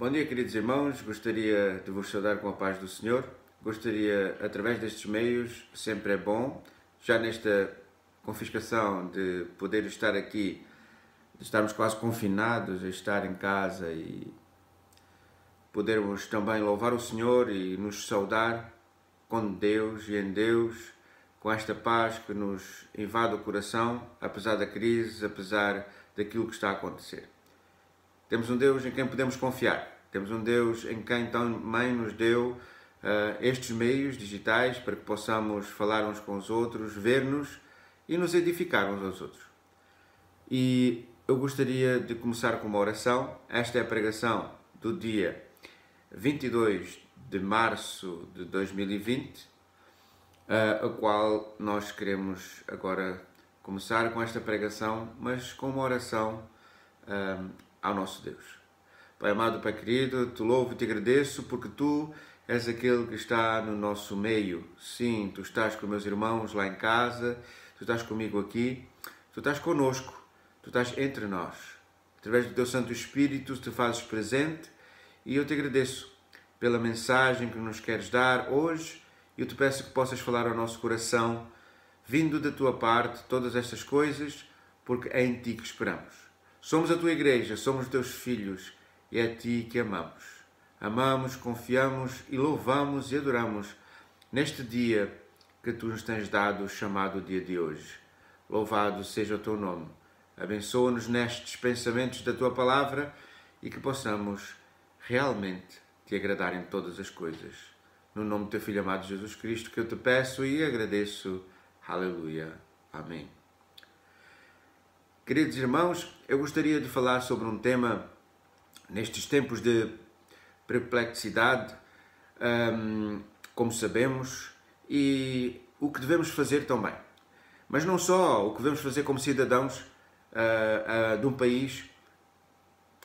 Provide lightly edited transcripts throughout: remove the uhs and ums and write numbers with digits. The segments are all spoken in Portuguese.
Bom dia, queridos irmãos. Gostaria de vos saudar com a paz do Senhor. Gostaria, através destes meios, sempre é bom, já nesta confiscação, de poder estar aqui, de estarmos quase confinados, a estar em casa e podermos também louvar o Senhor e nos saudar com Deus e em Deus, com esta paz que nos invade o coração, apesar da crise, apesar daquilo que está a acontecer. Temos um Deus em quem podemos confiar. Temos um Deus em quem também nos deu estes meios digitais para que possamos falar uns com os outros, ver-nos e nos edificar uns aos outros. E eu gostaria de começar com uma oração. Esta é a pregação do dia 22 de março de 2020, a qual nós queremos agora começar com esta pregação, mas com uma oração ao nosso Deus. Pai amado, Pai querido, te louvo e te agradeço porque tu és aquele que está no nosso meio. Sim, tu estás com meus irmãos lá em casa, tu estás comigo aqui, tu estás conosco, tu estás entre nós. Através do teu Santo Espírito te fazes presente e eu te agradeço pela mensagem que nos queres dar hoje e eu te peço que possas falar ao nosso coração, vindo da tua parte, todas estas coisas, porque é em ti que esperamos. Somos a tua igreja, somos os teus filhos e é a ti que amamos. Amamos, confiamos e louvamos e adoramos neste dia que tu nos tens dado, chamado o dia de hoje. Louvado seja o teu nome. Abençoa-nos nestes pensamentos da tua palavra e que possamos realmente te agradar em todas as coisas. No nome do teu Filho amado Jesus Cristo que eu te peço e agradeço. Aleluia. Amém. Queridos irmãos, eu gostaria de falar sobre um tema nestes tempos de perplexidade, como sabemos, e o que devemos fazer também. Mas não só o que devemos fazer como cidadãos de um país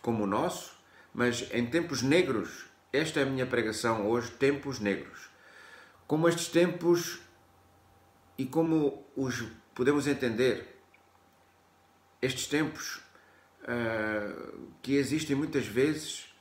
como o nosso, mas em tempos negros. Esta é a minha pregação hoje, tempos negros. Como estes tempos e como os podemos entender, estes tempos que existem muitas vezes,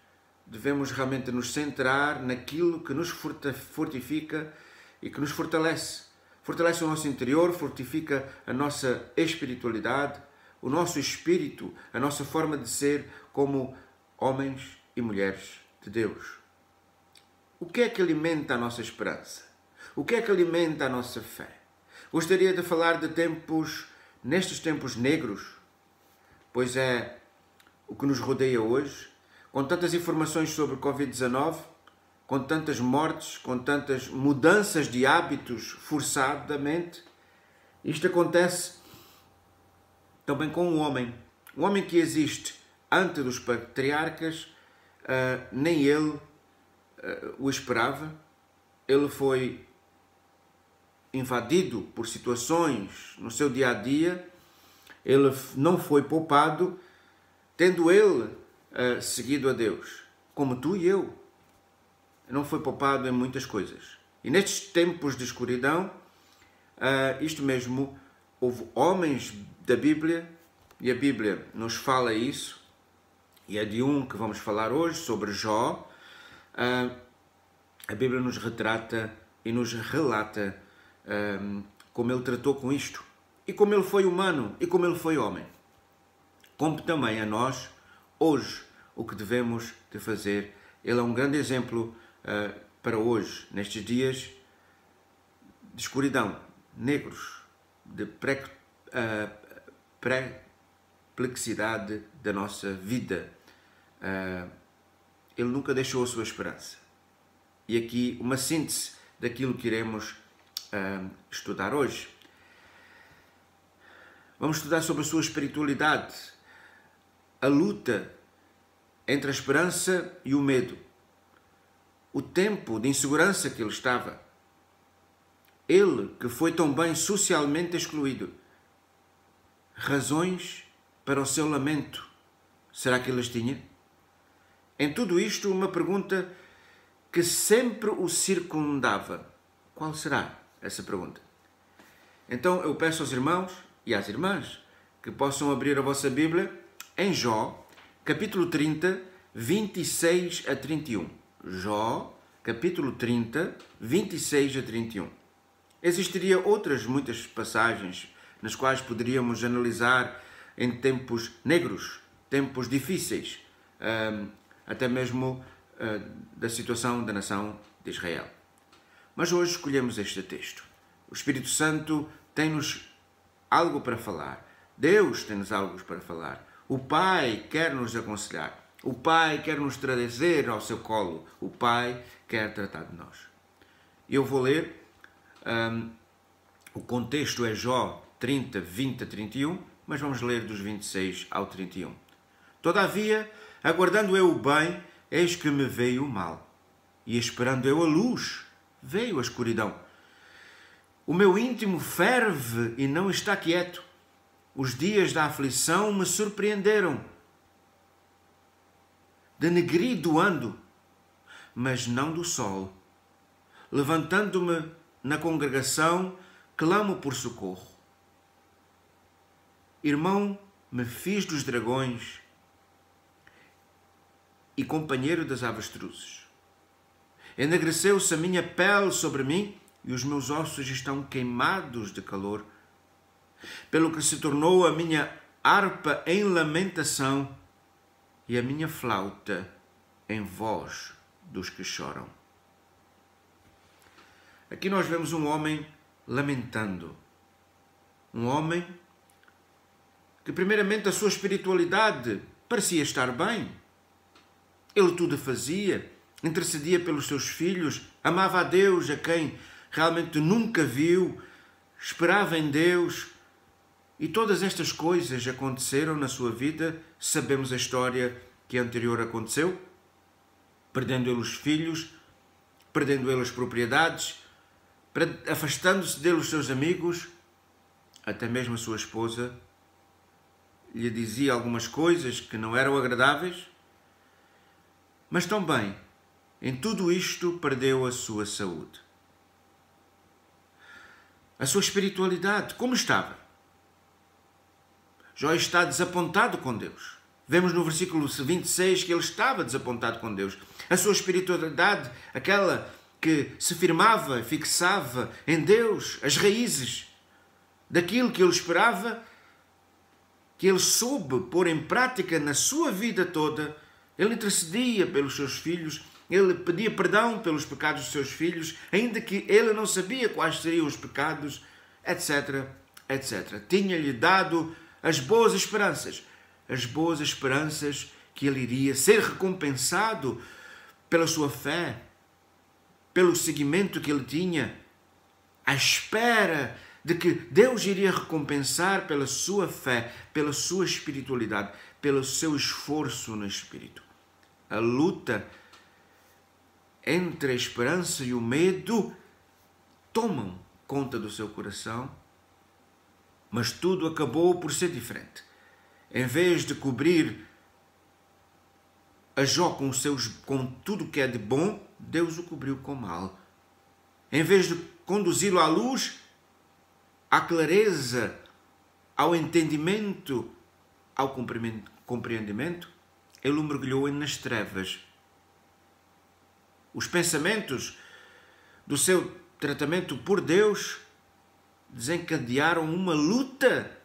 devemos realmente nos centrar naquilo que nos fortifica e que nos fortalece. Fortalece o nosso interior, fortifica a nossa espiritualidade, o nosso espírito, a nossa forma de ser como homens e mulheres de Deus. O que é que alimenta a nossa esperança? O que é que alimenta a nossa fé? Gostaria de falar de tempos, nestes tempos negros, pois é o que nos rodeia hoje, com tantas informações sobre Covid-19, com tantas mortes, com tantas mudanças de hábitos forçadamente. Isto acontece também com um homem que existe antes dos patriarcas, nem ele o esperava. Ele foi invadido por situações no seu dia a dia. Ele não foi poupado, tendo ele seguido a Deus, como tu e eu. Não foi poupado em muitas coisas. E nestes tempos de escuridão, isto mesmo, houve homens da Bíblia, e a Bíblia nos fala isso, e é de um que vamos falar hoje, sobre Jó. A Bíblia nos retrata e nos relata como ele tratou com isto, e como ele foi humano, e como ele foi homem. Como também a nós, hoje, o que devemos de fazer. Ele é um grande exemplo para hoje, nestes dias de escuridão, negros, de perplexidade da nossa vida. Ele nunca deixou a sua esperança. E aqui uma síntese daquilo que iremos estudar hoje. Vamos estudar sobre a sua espiritualidade, a luta entre a esperança e o medo, o tempo de insegurança que ele estava, ele que foi tão bem socialmente excluído, razões para o seu lamento, será que ele as tinha? Em tudo isto, uma pergunta que sempre o circundava. Qual será essa pergunta? Então eu peço aos irmãos e às irmãs que possam abrir a vossa Bíblia em Jó, capítulo 30, 26 a 31. Jó, capítulo 30, 26 a 31. Existiria outras muitas passagens nas quais poderíamos analisar em tempos negros, tempos difíceis, até mesmo da situação da nação de Israel. Mas hoje escolhemos este texto. O Espírito Santo tem-nos algo para falar. Deus tem-nos algo para falar. O Pai quer nos aconselhar. O Pai quer nos trazer ao seu colo. O Pai quer tratar de nós. Eu vou ler. O contexto é Jó 30, 20 a 31, mas vamos ler dos 26 ao 31. Todavia, aguardando eu o bem, eis que me veio o mal. E esperando eu a luz, veio a escuridão. O meu íntimo ferve e não está quieto. Os dias da aflição me surpreenderam. Denegrido ando, mas não do sol. Levantando-me na congregação, clamo por socorro. Irmão, me fiz dos dragões e companheiro das avestruzes. Enegreceu-se a minha pele sobre mim e os meus ossos estão queimados de calor. Pelo que se tornou a minha harpa em lamentação e a minha flauta em voz dos que choram. Aqui nós vemos um homem lamentando. Um homem que primeiramente a sua espiritualidade parecia estar bem. Ele tudo fazia, intercedia pelos seus filhos, amava a Deus, a quem realmente nunca viu, esperava em Deus. E todas estas coisas aconteceram na sua vida. Sabemos a história que anterior aconteceu. Perdendo ele os filhos, perdendo ele as propriedades, afastando-se dele os seus amigos, até mesmo a sua esposa lhe dizia algumas coisas que não eram agradáveis, mas também, em tudo isto, perdeu a sua saúde. A sua espiritualidade, como estava? Jó está desapontado com Deus. Vemos no versículo 26 que ele estava desapontado com Deus. A sua espiritualidade, aquela que se firmava, fixava em Deus, as raízes daquilo que ele esperava, que ele soube pôr em prática na sua vida toda. Ele intercedia pelos seus filhos, ele pedia perdão pelos pecados dos seus filhos, ainda que ele não sabia quais seriam os pecados, etc, etc. Tinha-lhe dado as boas esperanças que ele iria ser recompensado pela sua fé, pelo seguimento que ele tinha, à espera de que Deus iria recompensar pela sua fé, pela sua espiritualidade, pelo seu esforço no espírito. A luta entre a esperança e o medo tomam conta do seu coração, mas tudo acabou por ser diferente. Em vez de cobrir a Jó com tudo que é de bom, Deus o cobriu com mal. Em vez de conduzi-lo à luz, à clareza, ao entendimento, ao compreendimento, ele o mergulhou nas trevas. Os pensamentos do seu tratamento por Deus desencadearam uma luta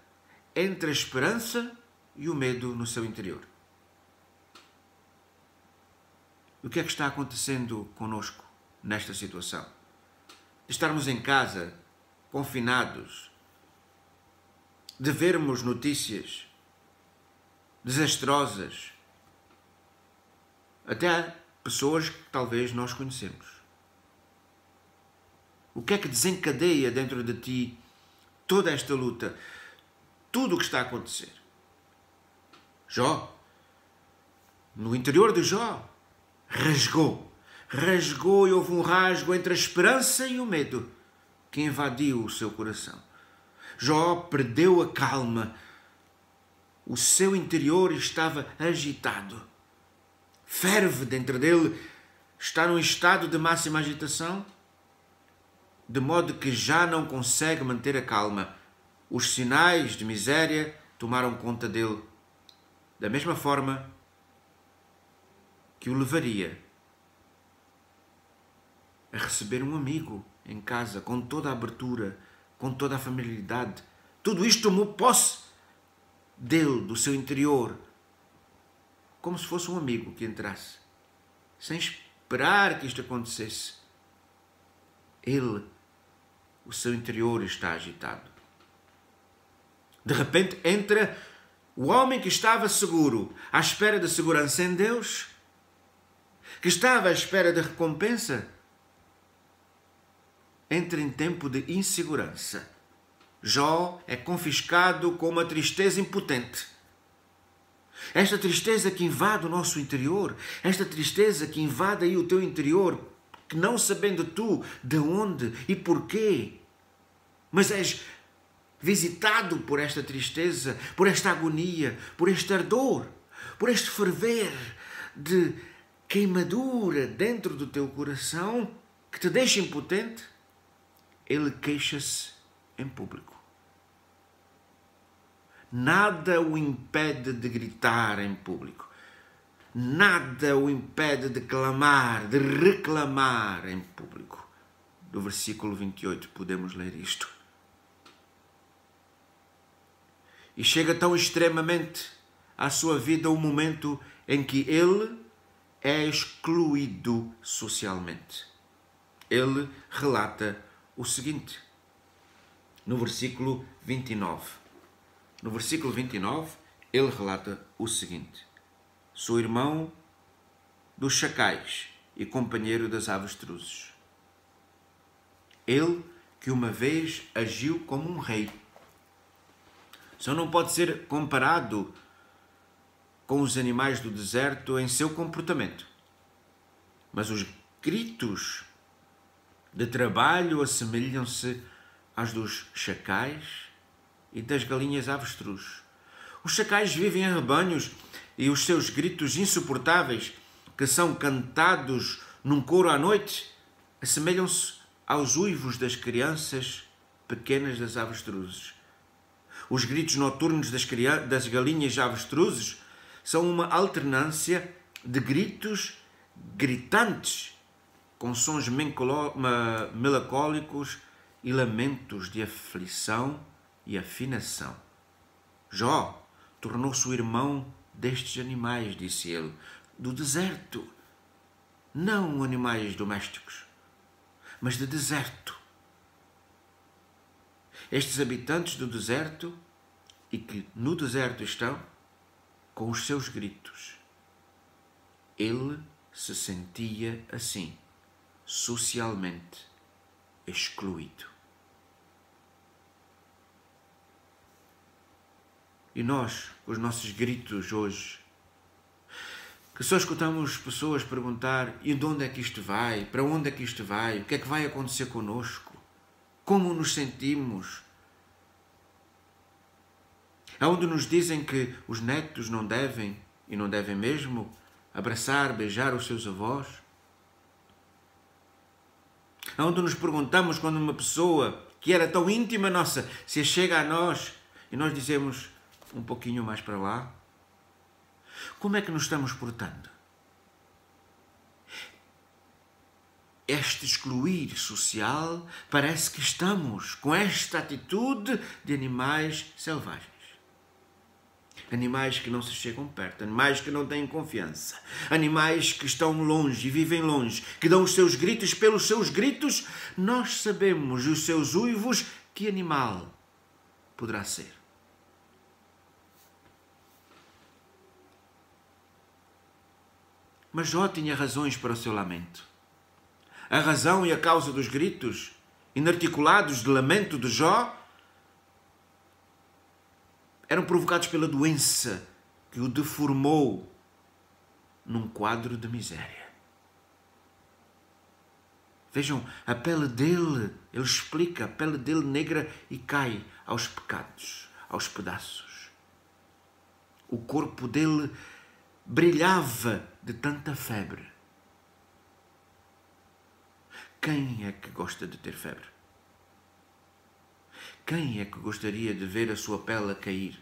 entre a esperança e o medo no seu interior. O que é que está acontecendo conosco nesta situação? De estarmos em casa, confinados, de vermos notícias desastrosas, até pessoas que talvez nós conhecemos. O que é que desencadeia dentro de ti toda esta luta, tudo o que está a acontecer? Jó, no interior de Jó, rasgou e houve um rasgo entre a esperança e o medo que invadiu o seu coração. Jó perdeu a calma, o seu interior estava agitado, ferve dentro dele, está num estado de máxima agitação, de modo que já não consegue manter a calma. Os sinais de miséria tomaram conta dele. Da mesma forma, que o levaria a receber um amigo em casa, com toda a abertura, com toda a familiaridade. Tudo isto tomou posse dele, do seu interior, como se fosse um amigo que entrasse, sem esperar que isto acontecesse. Ele, o seu interior está agitado. De repente entra o homem que estava seguro, à espera de segurança em Deus, que estava à espera de recompensa, entra em tempo de insegurança. Jó é confiscado com uma tristeza impotente. Esta tristeza que invade o nosso interior, esta tristeza que invade aí o teu interior, que não sabendo tu de onde e porquê, mas és visitado por esta tristeza, por esta agonia, por este ardor, por este ferver de queimadura dentro do teu coração que te deixa impotente, ele queixa-se em público. Nada o impede de gritar em público. Nada o impede de clamar, de reclamar em público. Do versículo 28 podemos ler isto. E chega tão extremamente à sua vida o momento em que ele é excluído socialmente. Ele relata o seguinte, no versículo 29. No versículo 29, ele relata o seguinte: sou irmão dos chacais e companheiro das avestruzes. Ele que uma vez agiu como um rei. Só não pode ser comparado com os animais do deserto em seu comportamento. Mas os gritos de trabalho assemelham-se aos dos chacais e das galinhas avestruz. Os chacais vivem em rebanhos e os seus gritos insuportáveis, que são cantados num coro à noite, assemelham-se aos uivos das crianças pequenas das avestruzes. Os gritos noturnos das galinhas avestruzes são uma alternância de gritos gritantes, com sons melancólicos e lamentos de aflição e afinação. Jó tornou-se o irmão destes animais, disse ele, do deserto, não animais domésticos, mas de deserto. Estes habitantes do deserto, e que no deserto estão, com os seus gritos. Ele se sentia assim, socialmente excluído. E nós, com os nossos gritos hoje, que só escutamos pessoas perguntar: e de onde é que isto vai? Para onde é que isto vai? O que é que vai acontecer conosco? Como nos sentimos? Aonde nos dizem que os netos não devem, e não devem mesmo, abraçar, beijar os seus avós? Aonde nos perguntamos quando uma pessoa que era tão íntima nossa se chega a nós e nós dizemos um pouquinho mais para lá? Como é que nos estamos portando? Este excluir social, parece que estamos com esta atitude de animais selvagens. Animais que não se chegam perto, animais que não têm confiança, animais que estão longe e vivem longe, que dão os seus gritos pelos seus gritos. Nós sabemos os seus uivos, que animal poderá ser. Mas Jó tinha razões para o seu lamento. A razão e a causa dos gritos inarticulados de lamento de Jó eram provocados pela doença que o deformou num quadro de miséria. Vejam, a pele dele, ele explica, a pele dele negra e cai aos pecados, aos pedaços. O corpo dele brilhava de tanta febre. Quem é que gosta de ter febre? Quem é que gostaria de ver a sua pele a cair?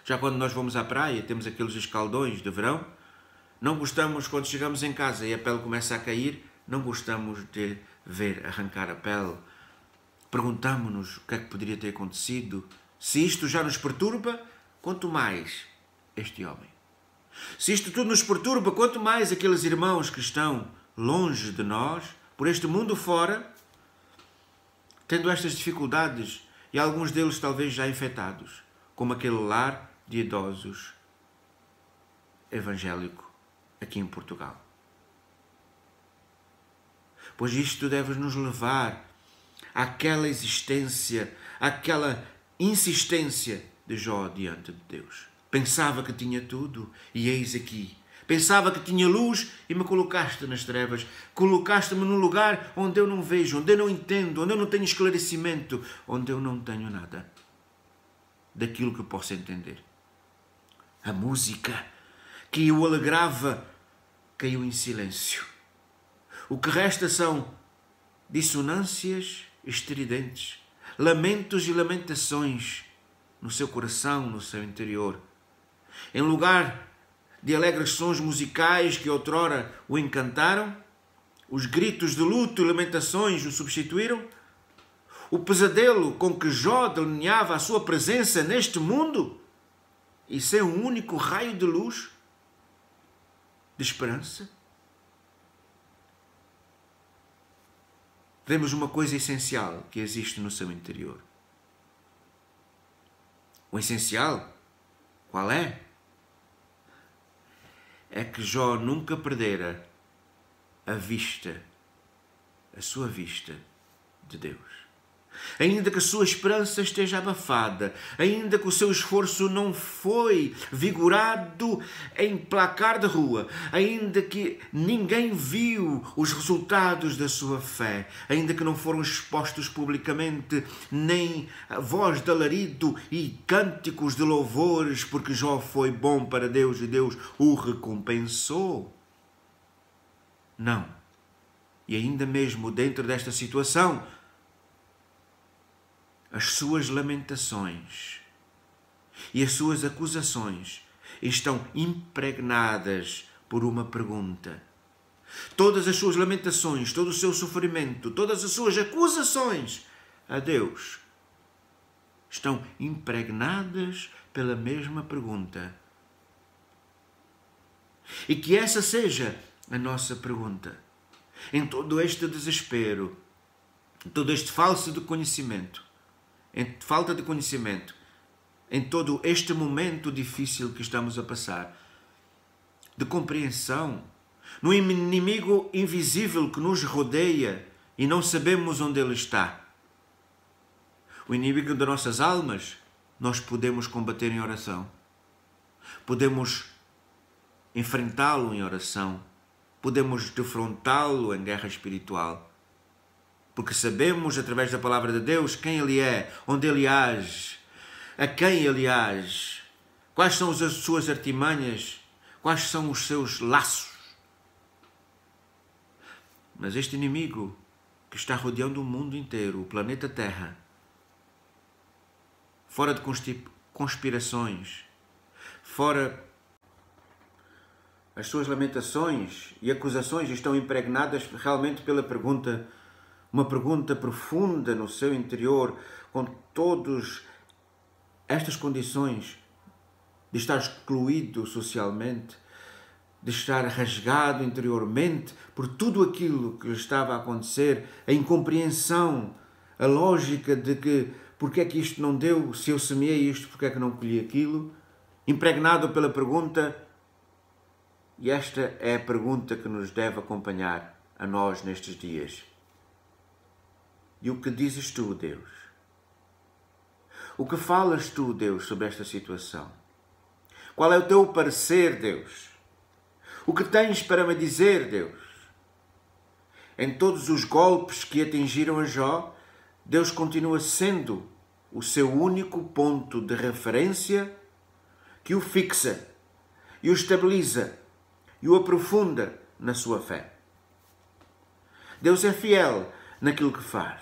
Já quando nós vamos à praia, temos aqueles escaldões de verão, não gostamos, quando chegamos em casa e a pele começa a cair, não gostamos de ver arrancar a pele. Perguntamos-nos o que é que poderia ter acontecido. Se isto já nos perturba, quanto mais este homem. Se isto tudo nos perturba, quanto mais aqueles irmãos que estão longe de nós, por este mundo fora, tendo estas dificuldades, e alguns deles talvez já infectados, como aquele lar de idosos evangélico aqui em Portugal. Pois isto deve nos levar àquela existência, àquela insistência de Jó diante de Deus. Pensava que tinha tudo e eis aqui. Pensava que tinha luz e me colocaste nas trevas. Colocaste-me num lugar onde eu não vejo, onde eu não entendo, onde eu não tenho esclarecimento, onde eu não tenho nada daquilo que eu posso entender. A música que o alegrava caiu em silêncio. O que resta são dissonâncias estridentes, lamentos e lamentações no seu coração, no seu interior. Em lugar de alegres sons musicais que outrora o encantaram, os gritos de luto e lamentações o substituíram, o pesadelo com que Jó delineava a sua presença neste mundo e sem um único raio de luz, de esperança. Vemos uma coisa essencial que existe no seu interior. O essencial, qual é? É que Jó nunca perdera a sua vista de Deus. Ainda que a sua esperança esteja abafada, ainda que o seu esforço não foi vigorado em placar de rua, ainda que ninguém viu os resultados da sua fé, ainda que não foram expostos publicamente nem a voz de alarido e cânticos de louvores, porque Jó foi bom para Deus e Deus o recompensou. Não. E ainda mesmo dentro desta situação, as suas lamentações e as suas acusações estão impregnadas por uma pergunta. Todas as suas lamentações, todo o seu sofrimento, todas as suas acusações a Deus estão impregnadas pela mesma pergunta. E que essa seja a nossa pergunta. Em todo este desespero, em todo este falso de conhecimento, em falta de conhecimento, em todo este momento difícil que estamos a passar, de compreensão, no inimigo invisível que nos rodeia e não sabemos onde ele está. O inimigo das nossas almas, nós podemos combater em oração. Podemos enfrentá-lo em oração. Podemos defrontá-lo em guerra espiritual. Porque sabemos, através da palavra de Deus, quem Ele é, onde Ele age, a quem Ele age, quais são as suas artimanhas, quais são os seus laços. Mas este inimigo que está rodeando o mundo inteiro, o planeta Terra, fora de conspirações, fora as suas lamentações e acusações estão impregnadas realmente pela pergunta, uma pergunta profunda no seu interior, com todas estas condições de estar excluído socialmente, de estar rasgado interiormente por tudo aquilo que lhe estava a acontecer, a incompreensão, a lógica de que porque é que isto não deu, se eu semeei isto, porque é que não colhi aquilo, impregnado pela pergunta, e esta é a pergunta que nos deve acompanhar a nós nestes dias. E o que dizes tu, Deus? O que falas tu, Deus, sobre esta situação? Qual é o teu parecer, Deus? O que tens para me dizer, Deus? Em todos os golpes que atingiram a Jó, Deus continua sendo o seu único ponto de referência que o fixa e o estabiliza e o aprofunda na sua fé. Deus é fiel naquilo que faz.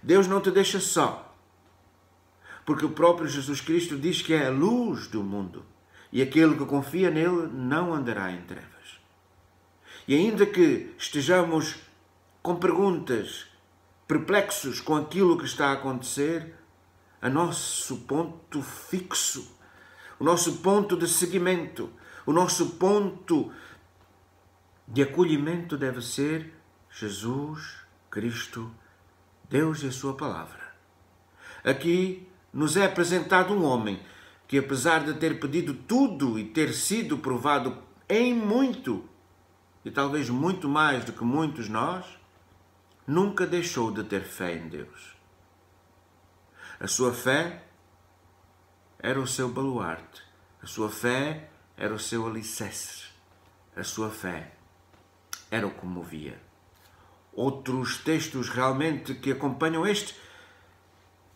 Deus não te deixa só. porque o próprio Jesus Cristo diz que é a luz do mundo e aquele que confia nele não andará em trevas. E ainda que estejamos com perguntas, perplexos com aquilo que está a acontecer, o nosso ponto fixo, o nosso ponto de seguimento, o nosso ponto de acolhimento deve ser Jesus Cristo, Deus e a sua palavra. Aqui nos é apresentado um homem que, apesar de ter pedido tudo e ter sido provado em muito, e talvez muito mais do que muitos nós, nunca deixou de ter fé em Deus. A sua fé era o seu baluarte, a sua fé era o seu alicerce, a sua fé era o que o movia. Outros textos realmente que acompanham este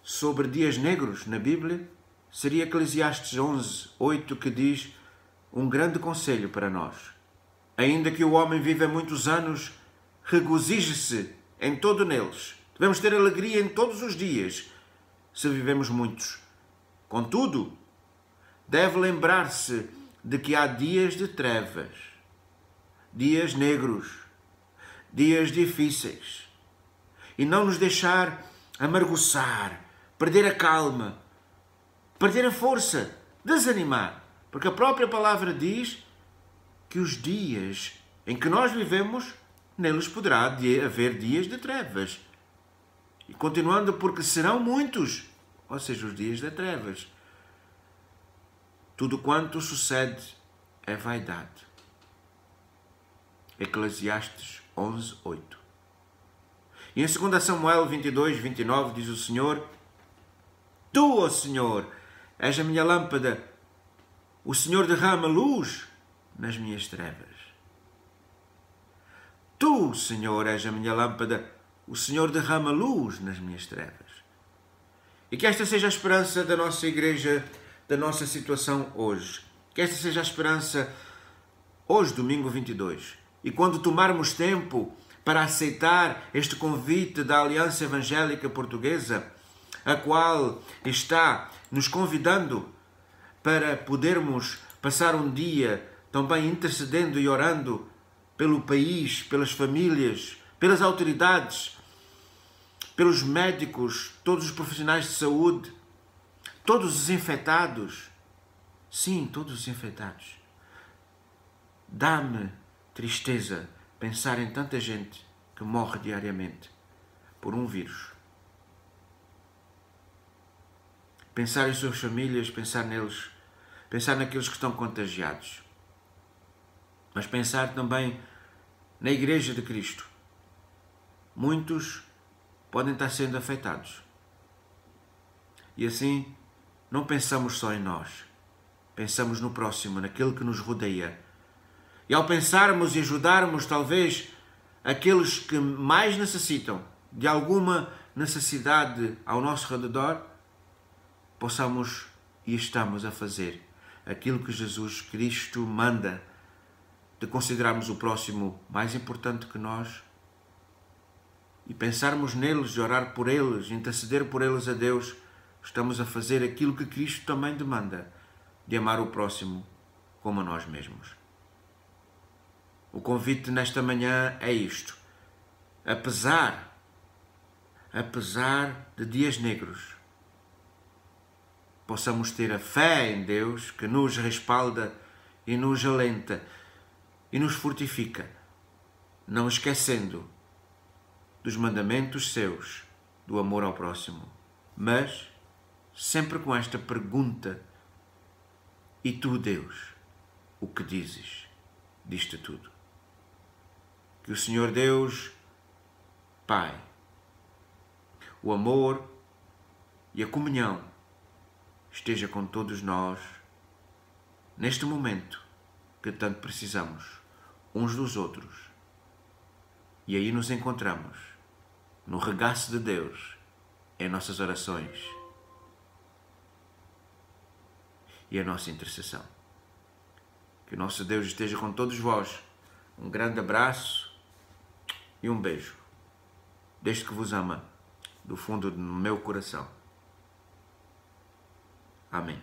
sobre dias negros na Bíblia seria Eclesiastes 11:8, que diz um grande conselho para nós. Ainda que o homem viva muitos anos, regozije-se em todo neles. Devemos ter alegria em todos os dias, se vivemos muitos. Contudo, deve lembrar-se de que há dias de trevas, dias negros, dias difíceis, e não nos deixar amarguçar, perder a calma, perder a força, desanimar, porque a própria palavra diz que os dias em que nós vivemos, neles poderá haver dias de trevas. E continuando, porque serão muitos, ou seja, os dias de trevas. Tudo quanto sucede é vaidade. Eclesiastes 11:8. E em 2 Samuel 22:29 diz o Senhor: Tu, ó Senhor, és a minha lâmpada, o Senhor derrama luz nas minhas trevas. Tu, Senhor, és a minha lâmpada, o Senhor derrama luz nas minhas trevas. E que esta seja a esperança da nossa igreja, da nossa situação hoje. Que esta seja a esperança hoje, domingo 22. E quando tomarmos tempo para aceitar este convite da Aliança Evangélica Portuguesa, a qual está nos convidando para podermos passar um dia também intercedendo e orando pelo país, pelas famílias, pelas autoridades, pelos médicos, todos os profissionais de saúde, todos os infectados. Sim, todos os infectados. Dá-me tristeza pensar em tanta gente que morre diariamente por um vírus. Pensar em suas famílias, pensar neles, pensar naqueles que estão contagiados. Mas pensar também na Igreja de Cristo. Muitos podem estar sendo afetados. E assim, não pensamos só em nós. Pensamos no próximo, naquele que nos rodeia. E ao pensarmos e ajudarmos, talvez, aqueles que mais necessitam de alguma necessidade ao nosso redor, possamos e estamos a fazer aquilo que Jesus Cristo manda, de considerarmos o próximo mais importante que nós e pensarmos neles, e orar por eles, interceder por eles a Deus. Estamos a fazer aquilo que Cristo também demanda, de amar o próximo como a nós mesmos. O convite nesta manhã é isto. Apesar de dias negros, possamos ter a fé em Deus que nos respalda e nos alenta e nos fortifica, não esquecendo dos mandamentos seus, do amor ao próximo, mas sempre com esta pergunta: e tu, Deus, o que dizes disto tudo? Que o Senhor Deus, Pai, o amor e a comunhão esteja com todos nós neste momento que tanto precisamos uns dos outros. E aí nos encontramos no regaço de Deus, em nossas orações e a nossa intercessão. Que o nosso Deus esteja com todos vós. Um grande abraço e um beijo, desde que vos ama do fundo do meu coração. Amém.